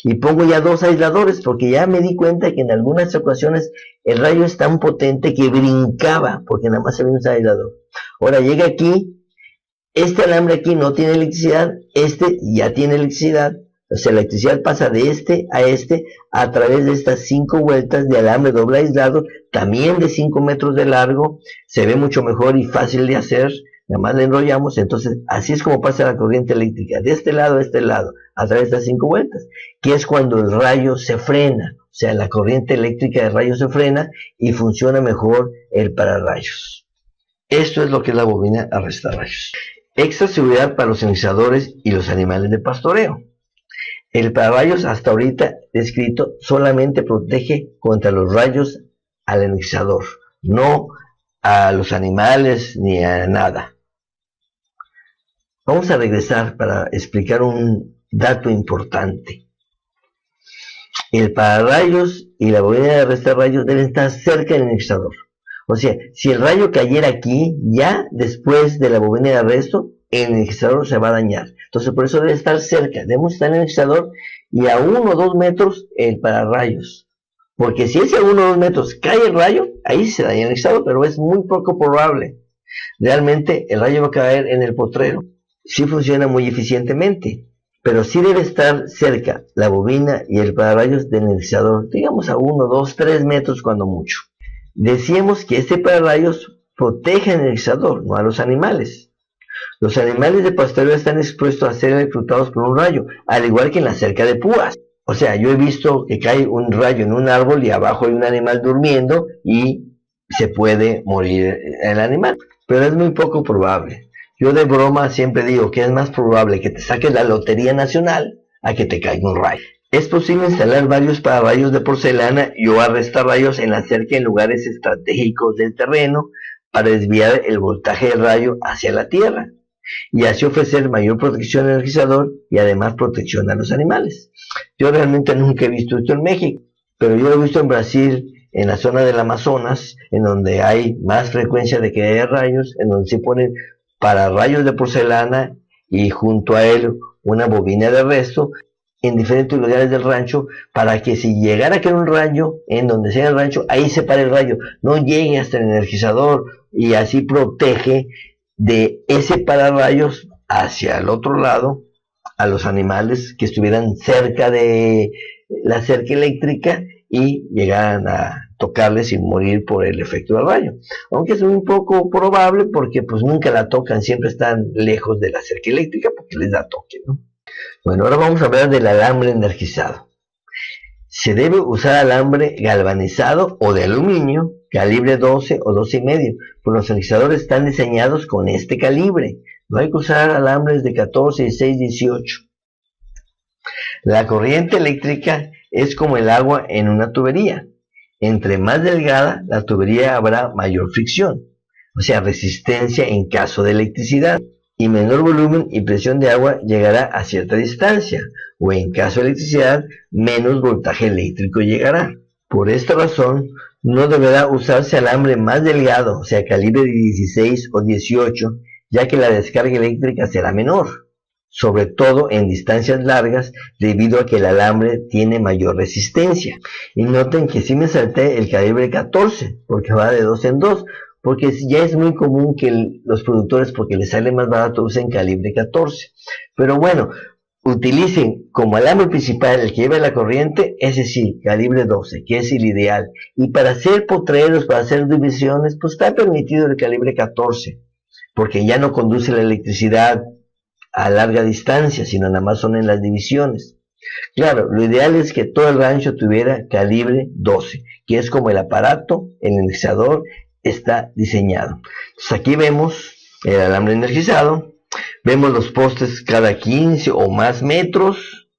Y pongo ya 2 aisladores porque ya me di cuenta que en algunas ocasiones el rayo es tan potente que brincaba porque nada más había un aislador. Ahora llega aquí, este alambre aquí no tiene electricidad, este ya tiene electricidad. O sea, la electricidad pasa de este a través de estas 5 vueltas de alambre doble aislado, también de 5 metros de largo. Se ve mucho mejor y fácil de hacer. Nada más le enrollamos, entonces así es como pasa la corriente eléctrica, de este lado a este lado, a través de estas 5 vueltas, que es cuando el rayo se frena, o sea, la corriente eléctrica del rayo se frena y funciona mejor el pararrayos. Esto es lo que es la bobina arrastrarrayos. Extra seguridad para los ionizadores y los animales de pastoreo. El pararrayos hasta ahorita descrito solamente protege contra los rayos al ionizador, no a los animales ni a nada. Vamos a regresar para explicar un dato importante. El pararrayos y la bobina de arrastrarrayos deben estar cerca del ionizador. O sea, si el rayo cayera aquí, ya después de la bobina de arresto, el ionizador se va a dañar. Entonces, por eso debe estar cerca. Debemos estar en el ionizador y a 1 o 2 metros el pararrayos. Porque si es a 1 o 2 metros cae el rayo, ahí se daña el ionizador, pero es muy poco probable. Realmente el rayo va a caer en el potrero. Sí funciona muy eficientemente, pero sí debe estar cerca la bobina y el pararrayos del ionizador, digamos a 1, 2, 3 metros cuando mucho. Decíamos que este pararrayos protege al ionizador, no a los animales. Los animales de pastoreo están expuestos a ser electrocutados por un rayo, al igual que en la cerca de púas. O sea, yo he visto que cae un rayo en un árbol y abajo hay un animal durmiendo y se puede morir el animal, pero es muy poco probable. Yo de broma siempre digo que es más probable que te saques la lotería nacional a que te caiga un rayo. Es posible instalar varios pararrayos de porcelana y o arrastrarrayos en la cerca en lugares estratégicos del terreno para desviar el voltaje del rayo hacia la tierra y así ofrecer mayor protección al ionizador y además protección a los animales. Yo realmente nunca he visto esto en México, pero yo lo he visto en Brasil, en la zona del Amazonas, en donde hay más frecuencia de que haya rayos, en donde se ponen pararrayos de porcelana y junto a él una bobina de arresto en diferentes lugares del rancho para que si llegara a caer un rayo en donde sea el rancho, ahí se pare el rayo, no llegue hasta el energizador y así protege de ese pararrayos hacia el otro lado a los animales que estuvieran cerca de la cerca eléctrica y llegaran a tocarles y morir por el efecto del rayo. Aunque es muy poco probable porque pues nunca la tocan, siempre están lejos de la cerca eléctrica porque les da toque, ¿no? Bueno, ahora vamos a hablar del alambre energizado. Se debe usar alambre galvanizado o de aluminio, calibre 12 o 12,5, pues los energizadores están diseñados con este calibre. No hay que usar alambres de 14, 16, 18. La corriente eléctrica es como el agua en una tubería. Entre más delgada la tubería habrá mayor fricción, o sea, resistencia en caso de electricidad, y menor volumen y presión de agua llegará a cierta distancia, o en caso de electricidad, menos voltaje eléctrico llegará. Por esta razón, no deberá usarse alambre más delgado, o sea, calibre de 16 o 18, ya que la descarga eléctrica será menor. sobre todo en distancias largas, debido a que el alambre tiene mayor resistencia. Y noten que sí me salté el calibre 14, porque va de 2 en 2, porque ya es muy común que los productores, porque les sale más barato, usen calibre 14. Pero bueno, utilicen como alambre principal el que lleva la corriente, ese sí, calibre 12, que es el ideal. Y para hacer potreros, para hacer divisiones, pues está permitido el calibre 14, porque ya no conduce la electricidad a larga distancia, sino nada más son en las divisiones. Claro, lo ideal es que todo el rancho tuviera calibre 12, que es como el aparato, el energizador, está diseñado. Entonces aquí vemos el alambre energizado, vemos los postes cada 15 o más metros.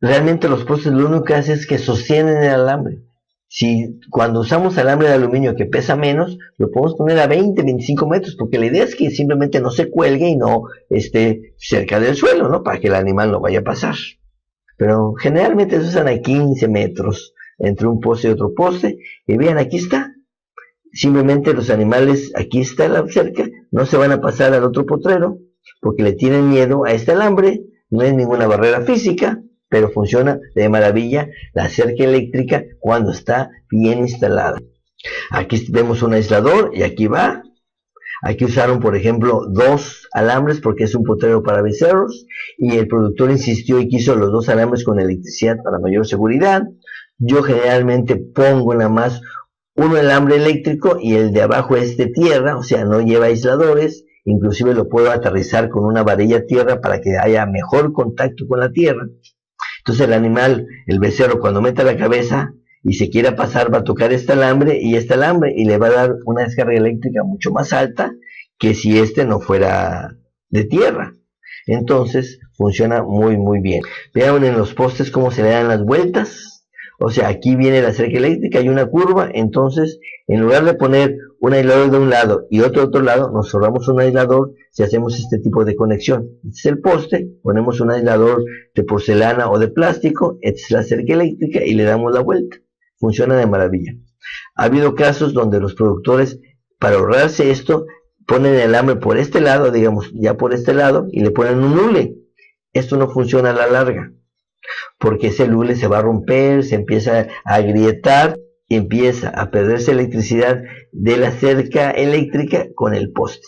Realmente los postes lo único que hacen es que sostienen el alambre. Si cuando usamos alambre de aluminio que pesa menos, lo podemos poner a 20, 25 metros, porque la idea es que simplemente no se cuelgue y no esté cerca del suelo, ¿no? Para que el animal no vaya a pasar. Pero generalmente se usan a 15 metros entre un poste y otro poste. Y vean, aquí está. Simplemente los animales, aquí está la cerca, no se van a pasar al otro potrero, porque le tienen miedo a este alambre. No es ninguna barrera física, pero funciona de maravilla la cerca eléctrica cuando está bien instalada. Aquí vemos un aislador y aquí va. Aquí usaron, por ejemplo, 2 alambres porque es un potrero para becerros, y el productor insistió y quiso los 2 alambres con electricidad para mayor seguridad. Yo generalmente pongo nada más un alambre eléctrico y el de abajo es de tierra, o sea, no lleva aisladores. Inclusive lo puedo aterrizar con una varilla tierra para que haya mejor contacto con la tierra. Entonces el animal, el becerro, cuando meta la cabeza y se quiera pasar, va a tocar este alambre y le va a dar una descarga eléctrica mucho más alta que si este no fuera de tierra. Entonces funciona muy muy bien. Vean en los postes cómo se le dan las vueltas. O sea, aquí viene la cerca eléctrica, hay una curva, entonces en lugar de poner un aislador de un lado y otro de otro lado, nos ahorramos un aislador si hacemos este tipo de conexión. Este es el poste, ponemos un aislador de porcelana o de plástico, esta es la cerca eléctrica y le damos la vuelta. Funciona de maravilla. Ha habido casos donde los productores, para ahorrarse esto, ponen el alambre por este lado, digamos, ya por este lado, y le ponen un hule. Esto no funciona a la larga, porque ese hule se va a romper, se empieza a agrietar y empieza a perderse electricidad de la cerca eléctrica con el poste.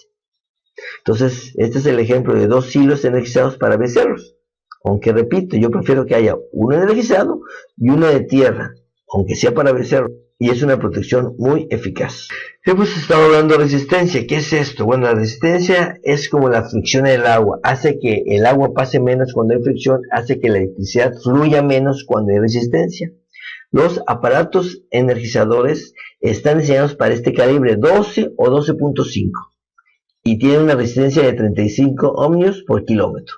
Entonces, este es el ejemplo de 2 hilos energizados para becerros. Aunque repito, yo prefiero que haya uno energizado y uno de tierra, aunque sea para becerros, y es una protección muy eficaz. Hemos estado hablando de resistencia. ¿Qué es esto? Bueno, la resistencia es como la fricción del agua. Hace que el agua pase menos cuando hay fricción, hace que la electricidad fluya menos cuando hay resistencia. Los aparatos energizadores están diseñados para este calibre 12 o 12.5 y tienen una resistencia de 35 ohmios por kilómetro.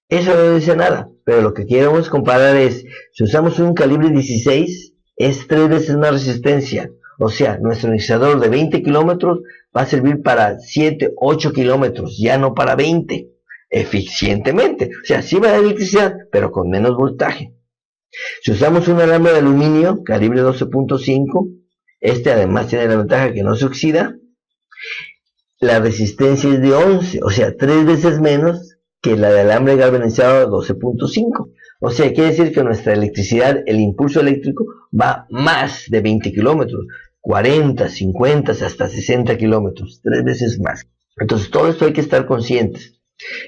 Eso no dice nada, pero lo que queremos comparar es, si usamos un calibre 16, es 3 veces más resistencia. O sea, nuestro energizador de 20 kilómetros va a servir para 7, 8 kilómetros, ya no para 20, eficientemente. O sea, sí va a dar electricidad, pero con menos voltaje. Si usamos un alambre de aluminio, calibre 12.5, este además tiene la ventaja que no se oxida. La resistencia es de 11, o sea, 3 veces menos que la de alambre galvanizado 12.5. O sea, quiere decir que nuestra electricidad, el impulso eléctrico, va más de 20 kilómetros, 40, 50, hasta 60 kilómetros, 3 veces más. Entonces, todo esto hay que estar conscientes.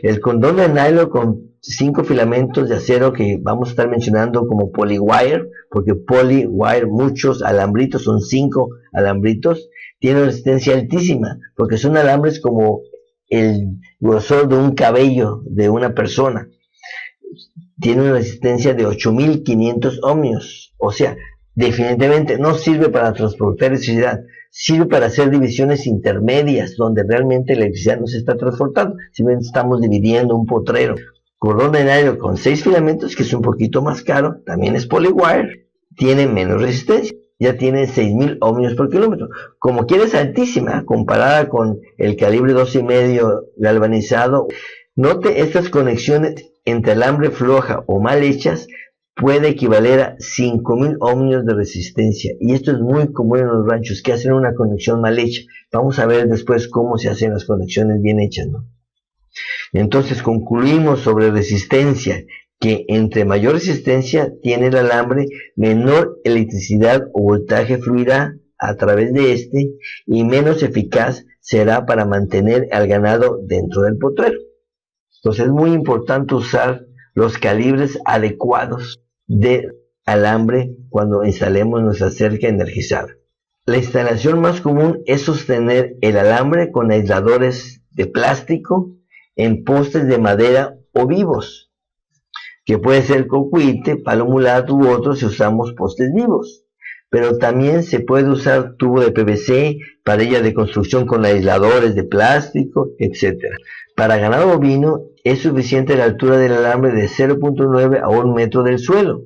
El condón de nylon con 5 filamentos de acero que vamos a estar mencionando como polywire, porque polywire, muchos alambritos, son 5 alambritos, tienen resistencia altísima, porque son alambres como el grosor de un cabello de una persona. Tiene una resistencia de 8500 ohmios, o sea, definitivamente no sirve para transportar electricidad, sirve para hacer divisiones intermedias, donde realmente la electricidad no se está transportando, simplemente estamos dividiendo un potrero. Cordón de nylon con 6 filamentos, que es un poquito más caro, también es polywire, tiene menos resistencia, ya tiene 6000 ohmios por kilómetro. Como quiera es altísima, comparada con el calibre 2,5 galvanizado. Note estas conexiones entre alambre floja o mal hechas puede equivaler a 5000 ohmios de resistencia, y esto es muy común en los ranchos, que hacen una conexión mal hecha. Vamos a ver después cómo se hacen las conexiones bien hechas, ¿no? Entonces concluimos sobre resistencia, que entre mayor resistencia tiene el alambre, menor electricidad o voltaje fluirá a través de este y menos eficaz será para mantener al ganado dentro del potrero. Entonces es muy importante usar los calibres adecuados de alambre cuando instalemos nuestra cerca energizada. La instalación más común es sostener el alambre con aisladores de plástico en postes de madera o vivos, que puede ser cocuite, palo mulato u otros si usamos postes vivos. Pero también se puede usar tubo de PVC, parilla de construcción con aisladores de plástico, etc. Para ganado bovino es suficiente la altura del alambre de 0.9 a 1 metro del suelo.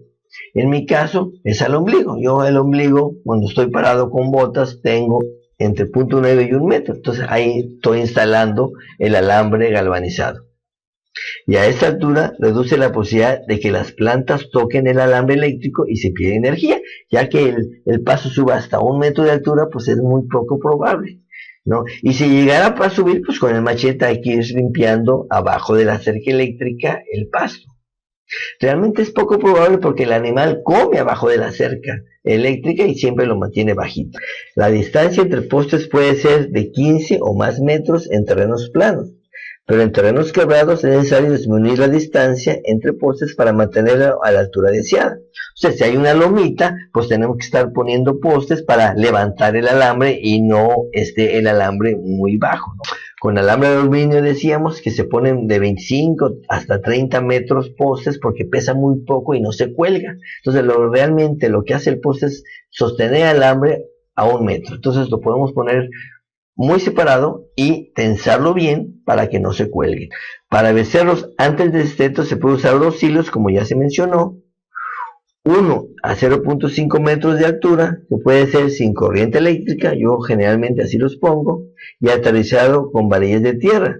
En mi caso es al ombligo. Yo el ombligo, cuando estoy parado con botas, tengo entre 0.9 y 1 metro. Entonces ahí estoy instalando el alambre galvanizado. Y a esta altura reduce la posibilidad de que las plantas toquen el alambre eléctrico y se pierda energía, ya que el paso suba hasta 1 metro de altura, pues es muy poco probable, ¿no? Y si llegara a subir, pues con el machete hay que ir limpiando abajo de la cerca eléctrica el pasto. Realmente es poco probable porque el animal come abajo de la cerca eléctrica y siempre lo mantiene bajito. La distancia entre postes puede ser de 15 o más metros en terrenos planos, pero en terrenos quebrados es necesario disminuir la distancia entre postes para mantenerla a la altura deseada. O sea, si hay una lomita, pues tenemos que estar poniendo postes para levantar el alambre y no esté el alambre muy bajo, ¿no? Con alambre de aluminio decíamos que se ponen de 25 hasta 30 metros postes porque pesa muy poco y no se cuelga. Entonces realmente lo que hace el poste es sostener el alambre a 1 metro. Entonces lo podemos poner muy separado y tensarlo bien para que no se cuelgue. Para vencerlos antes del desteto se puede usar 2 hilos, como ya se mencionó, uno a 0.5 metros de altura, que puede ser sin corriente eléctrica, yo generalmente así los pongo, y aterrizado con varillas de tierra.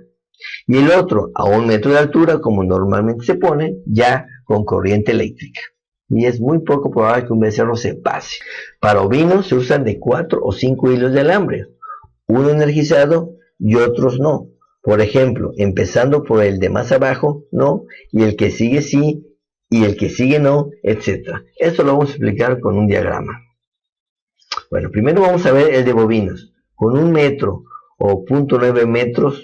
Y el otro a 1 metro de altura, como normalmente se pone, ya con corriente eléctrica. Y es muy poco probable que un becerro se pase. Para ovinos se usan de 4 o 5 hilos de alambre, uno energizado y otros no. Por ejemplo, empezando por el de más abajo, no, y el que sigue sí, y el que sigue no, etc. Esto lo vamos a explicar con un diagrama. Bueno, primero vamos a ver el de bovinos. Con 1 metro o 0.9 metros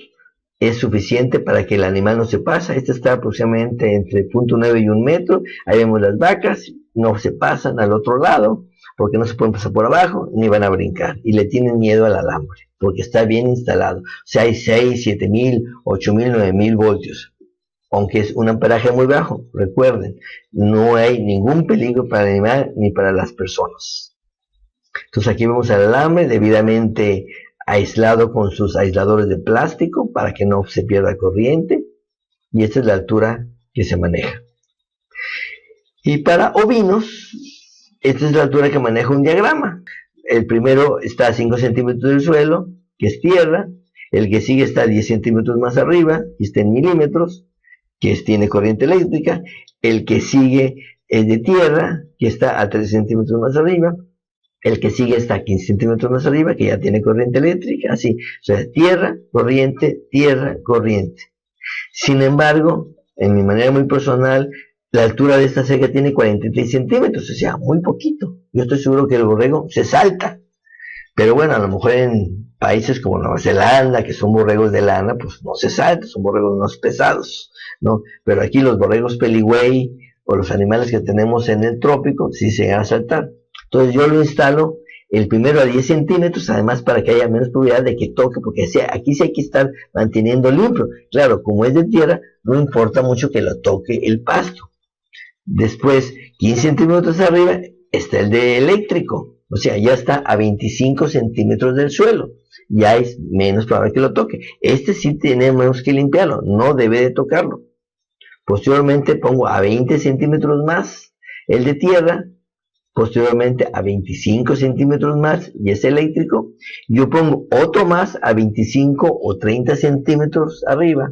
es suficiente para que el animal no se pase. Este está aproximadamente entre 0.9 y 1 metro. Ahí vemos las vacas, no se pasan al otro lado, porque no se pueden pasar por abajo, ni van a brincar, y le tienen miedo al alambre, porque está bien instalado. O sea, hay 6, 7.000, 8.000, 9.000 voltios, aunque es un amperaje muy bajo. Recuerden, no hay ningún peligro para el animal ni para las personas. Entonces aquí vemos el alambre debidamente aislado con sus aisladores de plástico para que no se pierda corriente, y esta es la altura que se maneja. Y para ovinos, esta es la altura que maneja un diagrama. El primero está a 5 centímetros del suelo, que es tierra. El que sigue está a 10 centímetros más arriba, y está en milímetros, que tiene corriente eléctrica. El que sigue es de tierra, que está a 3 centímetros más arriba. El que sigue está a 15 centímetros más arriba, que ya tiene corriente eléctrica. Así, o sea, tierra, corriente, tierra, corriente. Sin embargo, en mi manera muy personal, la altura de esta cerca tiene 43 centímetros, o sea, muy poquito. Yo estoy seguro que el borrego se salta. Pero bueno, a lo mejor en países como Nueva Zelanda, que son borregos de lana, pues no se saltan, son borregos más pesados, ¿no? Pero aquí los borregos peligüey o los animales que tenemos en el trópico sí se van a saltar. Entonces yo lo instalo el primero a 10 centímetros, además para que haya menos probabilidad de que toque, porque aquí sí hay que estar manteniendo limpio. Claro, como es de tierra, no importa mucho que lo toque el pasto. Después, 15 centímetros arriba, está el de eléctrico. O sea, ya está a 25 centímetros del suelo. Ya es menos probable que lo toque. Este sí tenemos que limpiarlo, no debe de tocarlo. Posteriormente pongo a 20 centímetros más el de tierra. Posteriormente a 25 centímetros más, y es eléctrico. Yo pongo otro más a 25 o 30 centímetros arriba,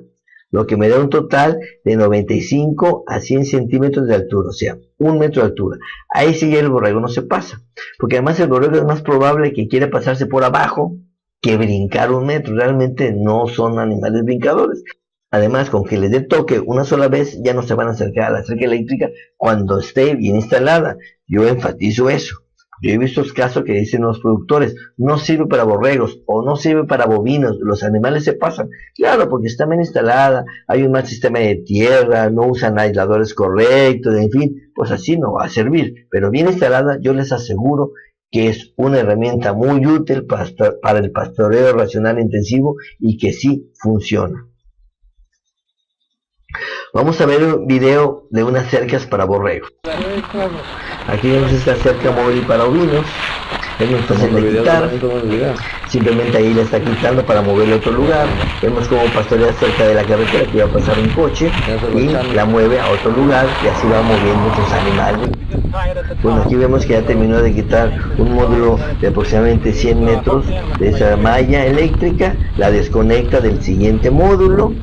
lo que me da un total de 95 a 100 centímetros de altura, o sea, 1 metro de altura. Ahí sí el borrego no se pasa, porque además el borrego es más probable que quiera pasarse por abajo que brincar 1 metro. Realmente no son animales brincadores. Además, con que les dé toque una sola vez, ya no se van a acercar a la cerca eléctrica cuando esté bien instalada. Yo enfatizo eso. Yo he visto casos que dicen los productores, no sirve para borregos o no sirve para bovinos, los animales se pasan. Claro, porque está bien instalada, hay un mal sistema de tierra, no usan aisladores correctos, en fin, pues así no va a servir. Pero bien instalada, yo les aseguro que es una herramienta muy útil para el pastoreo racional intensivo y que sí funciona. Vamos a ver un video de unas cercas para borregos. Aquí vemos esta cerca móvil para ovinos. Es muy fácil de quitar. Simplemente ahí la está quitando para moverla a otro lugar. Vemos cómo pastorea cerca de la carretera, que va a pasar un coche y la mueve a otro lugar y así va moviendo sus animales. Bueno, aquí vemos que ya terminó de quitar un módulo de aproximadamente 100 metros de esa malla eléctrica, la desconecta del siguiente módulo,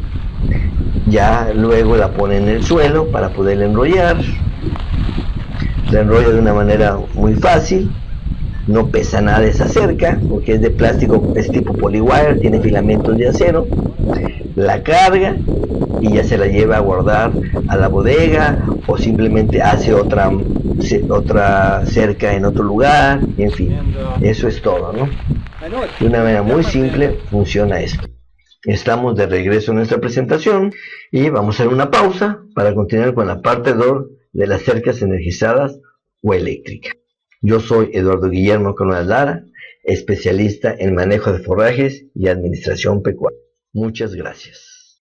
ya luego la pone en el suelo para poderla enrollar. La enrolla de una manera muy fácil, no pesa nada esa cerca porque es de plástico, es tipo polywire, tiene filamentos de acero. La carga y ya se la lleva a guardar a la bodega o simplemente hace otra cerca en otro lugar, y en fin, eso es todo, ¿no? De una manera muy simple funciona esto. Estamos de regreso en nuestra presentación y vamos a hacer una pausa para continuar con la parte 2 de las cercas energizadas o eléctricas. Yo soy Eduardo Guillermo Canudas Lara, especialista en manejo de forrajes y administración pecuaria. Muchas gracias.